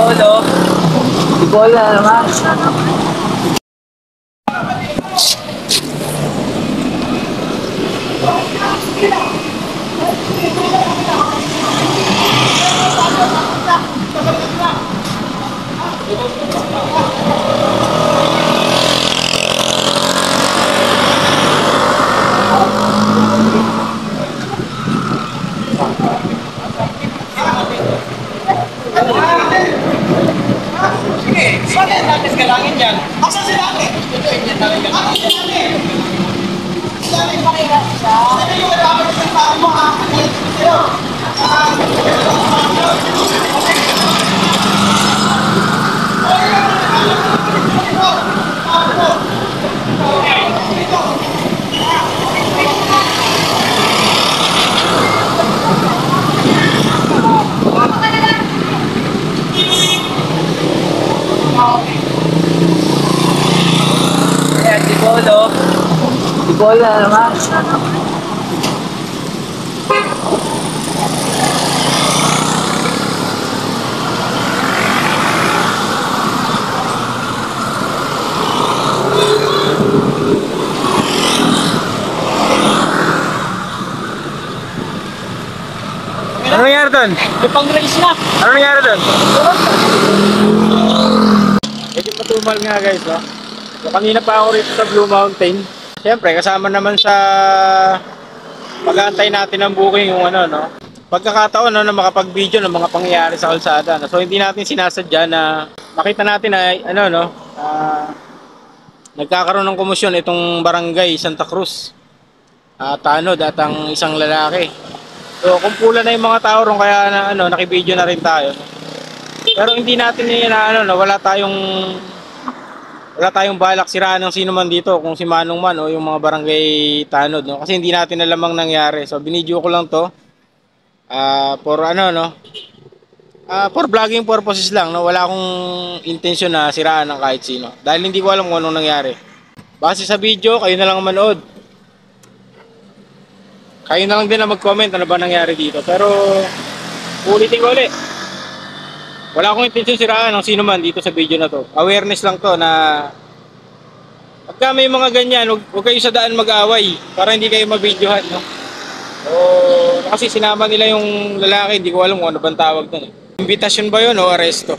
Antipolo. Antipolo na naman. Sige, bakit natin galangin yan? Asa si natin? Ito, hindi natin galangin. Asa si natin? Sabi pa kaya siya. Sabi yung dapat sa tao mo ha. Antipolo. Antipolo na naman. Ano nangyari doon? May pang-race na. Ano nangyari doon? Medyo matumal nga guys, no? So, kanina pa ako rito sa Blue Mountain. Siyempre, kasama naman sa pag-aantay natin ng booking yung ano, no? Pagkakataon no, na makapag-video ng mga pangyayari sa kalsada. No? So, hindi natin sinasadya na makita natin na, ano, no? Nagkakaroon ng komosyon itong barangay Santa Cruz. Tanod at ang isang lalaki. So, kumpula na yung mga tao ron kaya na, ano, nakibideo na rin tayo. Pero hindi natin yun na, ano, no? Wala tayong balak siraan ng sino man dito, kung si Manong man o yung mga barangay Tanod, no? Kasi hindi natin alam ang nangyari. So binidyo ko lang to for ano, no? For vlogging purposes lang, no? Wala akong intensyon na siraan ng kahit sino. Dahil hindi ko alam kung anong nangyari. Base sa video, kayo na lang manood. Kayo na lang din na mag-comment ano ba nangyari dito. Pero ulitin ko ulit. Wala akong intensyon siraan ng sino man dito sa video na to. Awareness lang to na pagka may mga ganyan, huwag kayo sa daan mag-away para hindi kayo mabidyohan, no? Kasi sinama nila yung lalaki, hindi ko alam kung ano bang tawag doon. Invitation ba yun o aresto?